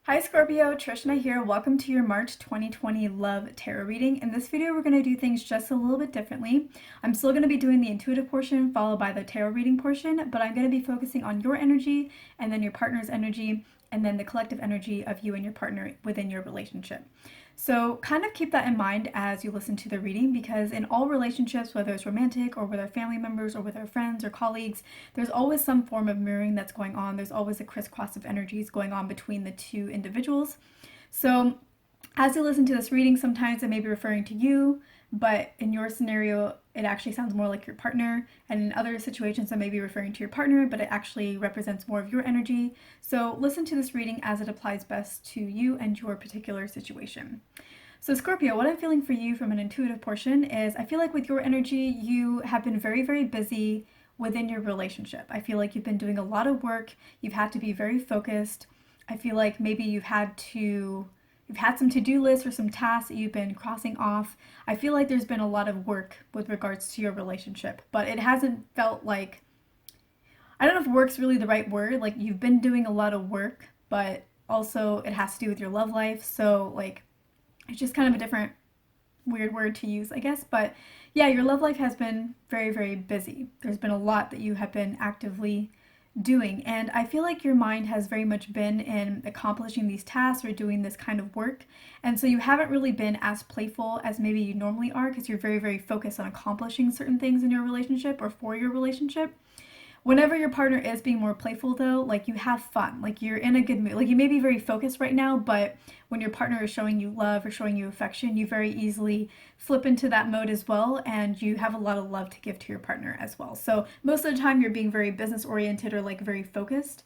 Hi Scorpio, Trishna here. Welcome to your March 2020 Love Tarot reading. In this video, we're going to do things just a little bit differently. I'm still going to be doing the intuitive portion followed by the tarot reading portion, but I'm going to be focusing on your energy and then your partner's energy and then the collective energy of you and your partner within your relationship. So kind of keep that in mind as you listen to the reading, because in all relationships, whether it's romantic or with our family members or with our friends or colleagues, there's always some form of mirroring that's going on. There's always a crisscross of energies going on between the two individuals. So as you listen to this reading, sometimes it may be referring to you, but in your scenario, it actually sounds more like your partner. And in other situations, it may be referring to your partner, but it actually represents more of your energy. So listen to this reading as it applies best to you and your particular situation. So Scorpio, what I'm feeling for you from an intuitive portion is I feel like with your energy, you have been very, very busy within your relationship. I feel like you've been doing a lot of work. You've had to be very focused. I feel like maybe you've had some to-do lists or some tasks that you've been crossing off. I feel like there's been a lot of work with regards to your relationship, but it hasn't felt like, I don't know if work's really the right word. Like you've been doing a lot of work, but also it has to do with your love life. So like it's just kind of a different weird word to use, I guess. But yeah, your love life has been very, very busy. There's been a lot that you have been actively doing. And I feel like your mind has very much been in accomplishing these tasks or doing this kind of work. And so you haven't really been as playful as maybe you normally are because you're very, very focused on accomplishing certain things in your relationship or for your relationship. Whenever your partner is being more playful though, like you have fun, like you're in a good mood. Like you may be very focused right now, but when your partner is showing you love or showing you affection, you very easily flip into that mode as well, and you have a lot of love to give to your partner as well. So most of the time you're being very business oriented or like very focused,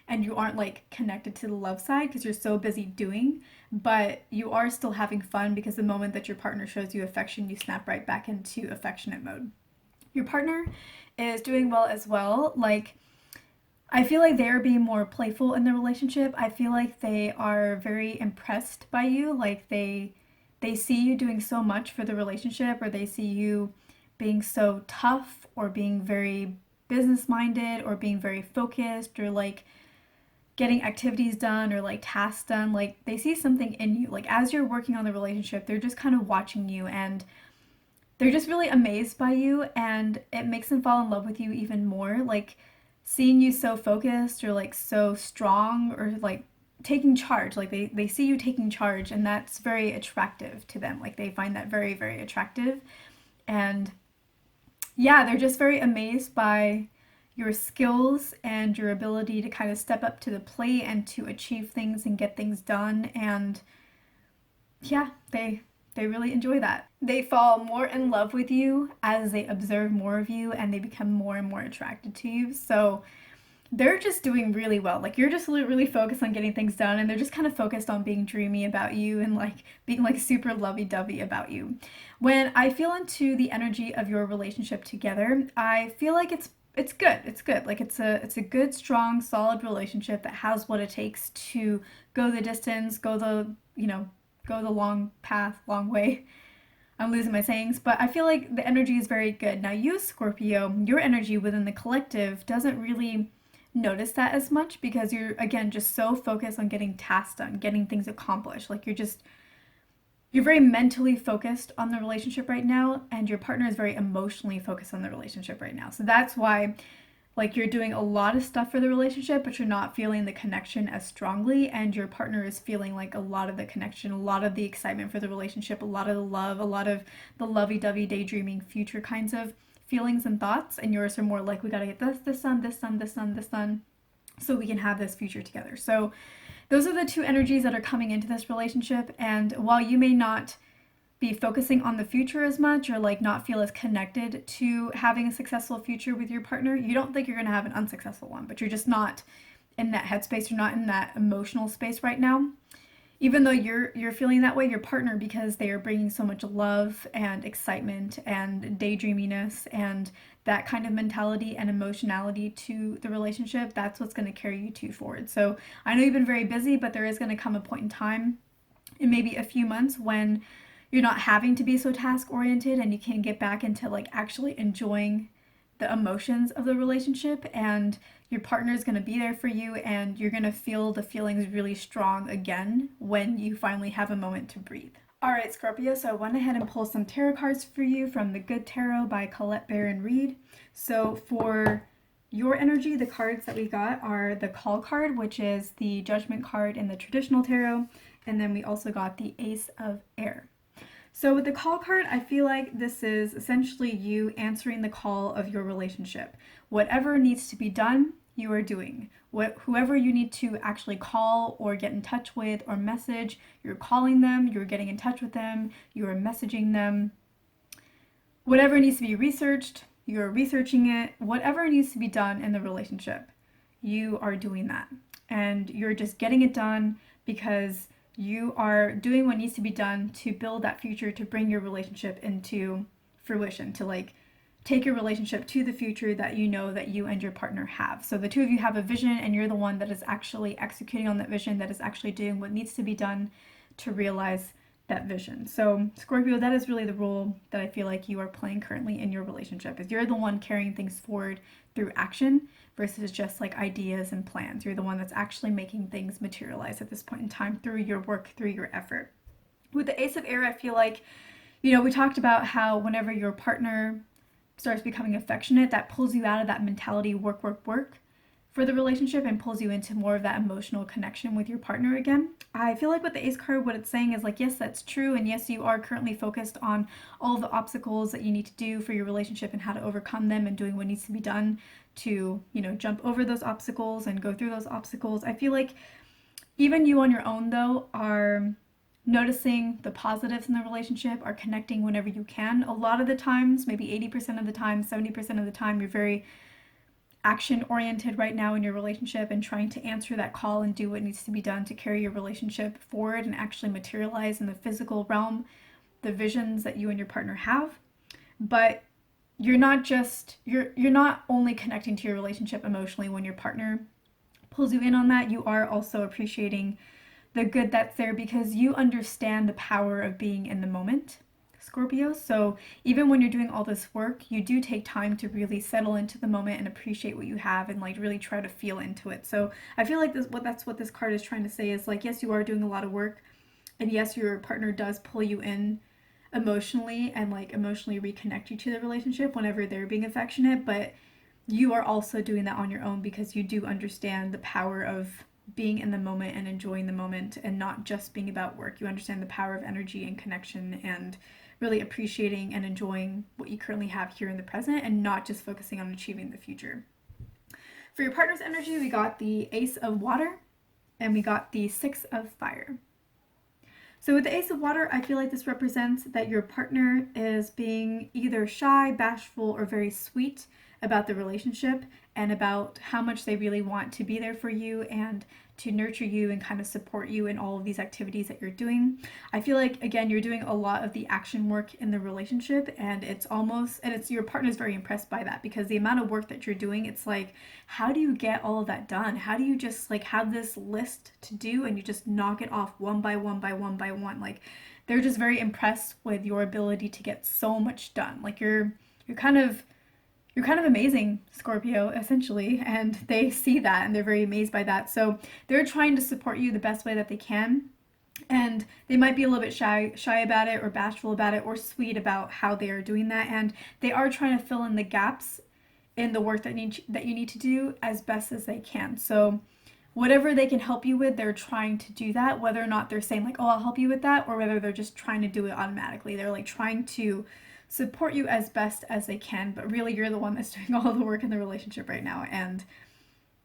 and you aren't like connected to the love side because you're so busy doing, but you are still having fun because the moment that your partner shows you affection, you snap right back into affectionate mode. Your partner is doing well as well. Like, I feel like they're being more playful in the relationship. I feel like they are very impressed by you. Like they see you doing so much for the relationship, or they see you being so tough or being very business minded or being very focused or like getting activities done or like tasks done. Like they see something in you. Like as you're working on the relationship, they're just kind of watching you, and they're just really amazed by you, and it makes them fall in love with you even more. Like seeing you so focused or like so strong or like taking charge. Like they see you taking charge, and that's very attractive to them. Like they find that very, very attractive. And yeah, they're just very amazed by your skills and your ability to kind of step up to the plate and to achieve things and get things done. And yeah, they really enjoy that. They fall more in love with you as they observe more of you, and they become more and more attracted to you. So they're just doing really well. Like you're just really focused on getting things done, and they're just kind of focused on being dreamy about you and like being like super lovey-dovey about you. When I feel into the energy of your relationship together, I feel like it's good. It's good. Like it's a good, strong, solid relationship that has what it takes to go the distance, go the long path, long way. I'm losing my sayings, but I feel like the energy is very good. Now, you, Scorpio, your energy within the collective doesn't really notice that as much because you're, again, just so focused on getting tasks done, getting things accomplished. Like you're very mentally focused on the relationship right now, and your partner is very emotionally focused on the relationship right now. So that's why like you're doing a lot of stuff for the relationship, but you're not feeling the connection as strongly, and your partner is feeling like a lot of the connection, a lot of the excitement for the relationship, a lot of the love, a lot of the lovey-dovey daydreaming future kinds of feelings and thoughts. And yours are more like, we got to get this done, this done, this done, this done, so we can have this future together. So those are the two energies that are coming into this relationship. And while you may not be focusing on the future as much or like not feel as connected to having a successful future with your partner, you don't think you're going to have an unsuccessful one, but you're just not in that headspace. You're not in that emotional space right now. Even though you're feeling that way, your partner, because they are bringing so much love and excitement and daydreaminess and that kind of mentality and emotionality to the relationship, that's what's going to carry you two forward. So I know you've been very busy, but there is going to come a point in time in maybe a few months when you're not having to be so task oriented, and you can get back into like actually enjoying the emotions of the relationship, and your partner is going to be there for you, and you're going to feel the feelings really strong again when you finally have a moment to breathe. All right, Scorpio, so I went ahead and pulled some tarot cards for you from The Good Tarot by Colette Baron Reed. So for your energy, the cards that we got are the Call card, which is the Judgment card in the traditional tarot, and then we also got the Ace of Air. So with the Call card, I feel like this is essentially you answering the call of your relationship. Whatever needs to be done, you are doing. Whoever you need to actually call or get in touch with or message, you're calling them, you're getting in touch with them, you're messaging them. Whatever needs to be researched, you're researching it. Whatever needs to be done in the relationship, you are doing that. And you're just getting it done because you are doing what needs to be done to build that future, to bring your relationship into fruition, to like take your relationship to the future that you know that you and your partner have. So the two of you have a vision, and you're the one that is actually executing on that vision, that is actually doing what needs to be done to realize that vision. So Scorpio, that is really the role that I feel like you are playing currently in your relationship, is you're the one carrying things forward through action versus just like ideas and plans. You're the one that's actually making things materialize at this point in time through your work, through your effort. With the Ace of Air, I feel like, we talked about how whenever your partner starts becoming affectionate, that pulls you out of that mentality work, work, work for the relationship and pulls you into more of that emotional connection with your partner again. I feel like with the Ace card, what it's saying is like, yes, that's true. And yes, you are currently focused on all of the obstacles that you need to do for your relationship and how to overcome them and doing what needs to be done to, jump over those obstacles and go through those obstacles. I feel like even you on your own, though, are noticing the positives in the relationship, are connecting whenever you can. A lot of the times, maybe 80% of the time, 70% of the time, you're very action oriented right now in your relationship and trying to answer that call and do what needs to be done to carry your relationship forward and actually materialize in the physical realm the visions that you and your partner have. But you're not only connecting to your relationship emotionally when your partner pulls you in on that. You are also appreciating the good that's there because you understand the power of being in the moment, Scorpio. So even when you're doing all this work, you do take time to really settle into the moment and appreciate what you have and like really try to feel into it. So I feel like that's what this card is trying to say is like, yes, you are doing a lot of work, and yes, your partner does pull you in emotionally and like emotionally reconnect you to the relationship whenever they're being affectionate, but you are also doing that on your own because you do understand the power of being in the moment and enjoying the moment and not just being about work. You understand the power of energy and connection and really appreciating and enjoying what you currently have here in the present and not just focusing on achieving the future. For your partner's energy, we got the Ace of Water and we got the Six of Fire. So with the Ace of Water, I feel like this represents that your partner is being either shy, bashful, or very sweet about the relationship and about how much they really want to be there for you and to nurture you and kind of support you in all of these activities that you're doing. I feel like, again, you're doing a lot of the action work in the relationship, and it's your partner's very impressed by that because the amount of work that you're doing, it's like, how do you get all of that done? How do you just like have this list to do and you just knock it off one by one by one by one? Like, they're just very impressed with your ability to get so much done. Like you're kind of amazing, Scorpio, essentially, and they see that and they're very amazed by that. So they're trying to support you the best way that they can, and they might be a little bit shy about it or bashful about it or sweet about how they are doing that, and they are trying to fill in the gaps in the work that you need to do as best as they can. So whatever they can help you with, they're trying to do that, whether or not they're saying like, oh, I'll help you with that, or whether they're just trying to do it automatically. They're like trying to support you as best as they can, but really you're the one that's doing all the work in the relationship right now, and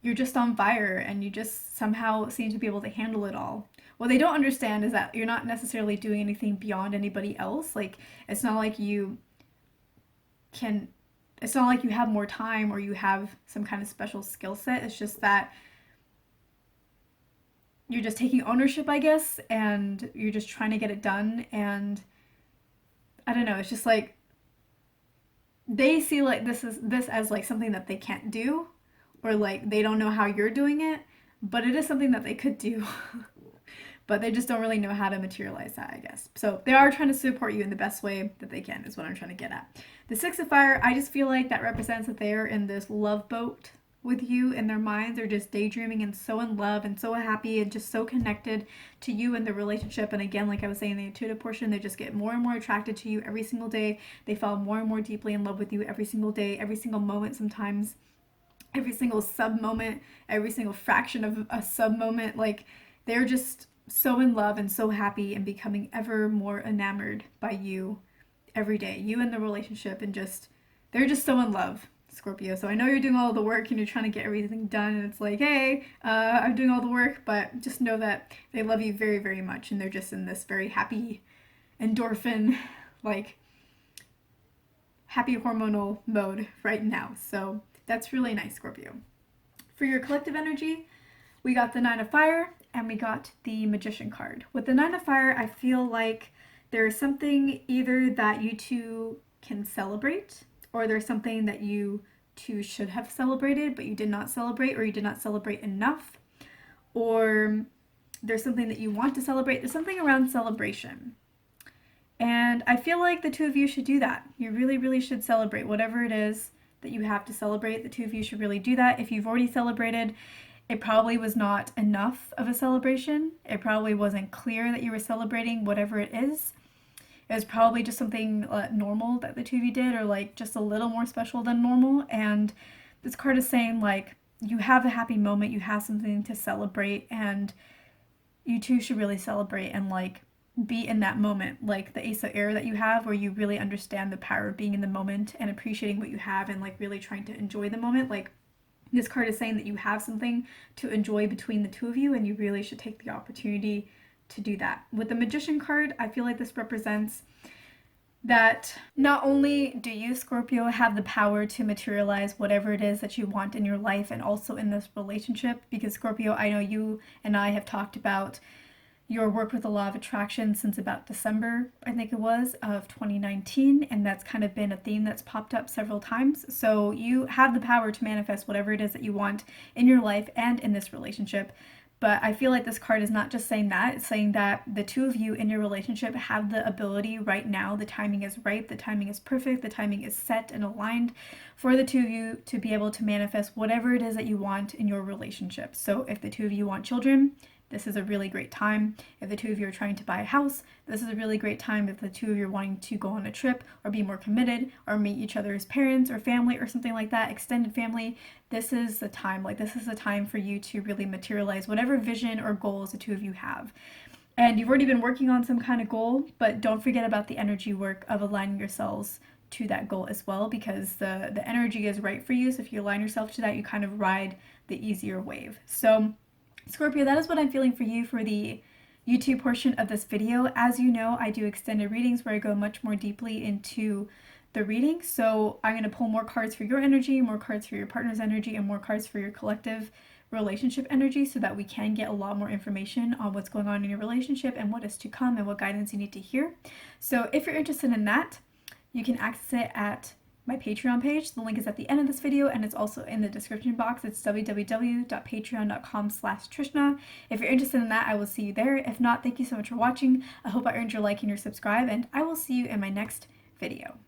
you're just on fire and you just somehow seem to be able to handle it all. What they don't understand is that you're not necessarily doing anything beyond anybody else. Like it's not like you have more time or you have some kind of special skill set. It's just that you're just taking ownership, I guess, and you're just trying to get it done. And I don't know, it's just like they see like this as like something that they can't do, or like they don't know how you're doing it, but it is something that they could do. but they just don't really know how to materialize that, I guess. So they are trying to support you in the best way that they can, is what I'm trying to get at. The Six of Fire, I just feel like that represents that they're in this love boat with you in their minds. They're just daydreaming and so in love and so happy and just so connected to you and the relationship. And again, like I was saying, the intuitive portion, they just get more and more attracted to you every single day. They fall more and more deeply in love with you every single day, every single moment sometimes, every single sub moment, every single fraction of a sub moment. Like, they're just so in love and so happy and becoming ever more enamored by you every day, you and the relationship, and just, they're just so in love, Scorpio. So I know you're doing all the work and you're trying to get everything done, and it's like, hey, I'm doing all the work, but just know that they love you very, very much, and they're just in this very happy endorphin, like, happy hormonal mode right now. So that's really nice, Scorpio. For your collective energy, we got the Nine of Fire and we got the Magician card. With the Nine of Fire, I feel like there's something either that you two can celebrate, or there's something that you two should have celebrated but you did not celebrate, or you did not celebrate enough, or there's something that you want to celebrate. There's something around celebration. And I feel like the two of you should do that. You really, really should celebrate whatever it is that you have to celebrate. The two of you should really do that. If you've already celebrated, it probably was not enough of a celebration. It probably wasn't clear that you were celebrating whatever it is. It was probably just something normal that the two of you did, or like just a little more special than normal. And this card is saying, like, you have a happy moment, you have something to celebrate, and you two should really celebrate and like be in that moment, like the Ace of Air that you have, where you really understand the power of being in the moment and appreciating what you have and like really trying to enjoy the moment. Like, this card is saying that you have something to enjoy between the two of you, and you really should take the opportunity to do that. With the Magician card, I feel like this represents that not only do you, Scorpio, have the power to materialize whatever it is that you want in your life and also in this relationship, because Scorpio, I know you and I have talked about your work with the law of attraction since about December, I think it was, of 2019, and that's kind of been a theme that's popped up several times. So you have the power to manifest whatever it is that you want in your life and in this relationship. But I feel like this card is not just saying that, it's saying that the two of you in your relationship have the ability right now, the timing is right, the timing is perfect, the timing is set and aligned for the two of you to be able to manifest whatever it is that you want in your relationship. So if the two of you want children, this is a really great time. If the two of you are trying to buy a house, this is a really great time. If the two of you are wanting to go on a trip or be more committed or meet each other's parents or family or something like that, extended family, this is the time. Like, this is the time for you to really materialize whatever vision or goals the two of you have. And you've already been working on some kind of goal, but don't forget about the energy work of aligning yourselves to that goal as well, because the energy is right for you. So if you align yourself to that, you kind of ride the easier wave. So Scorpio, that is what I'm feeling for you for the YouTube portion of this video. As you know, I do extended readings where I go much more deeply into the reading. So I'm going to pull more cards for your energy, more cards for your partner's energy, and more cards for your collective relationship energy, so that we can get a lot more information on what's going on in your relationship and what is to come and what guidance you need to hear. So if you're interested in that, you can access it at my Patreon page. The link is at the end of this video, and it's also in the description box. It's www.patreon.com/Trishna. If you're interested in that, I will see you there. If not, thank you so much for watching. I hope I earned your like and your subscribe, and I will see you in my next video.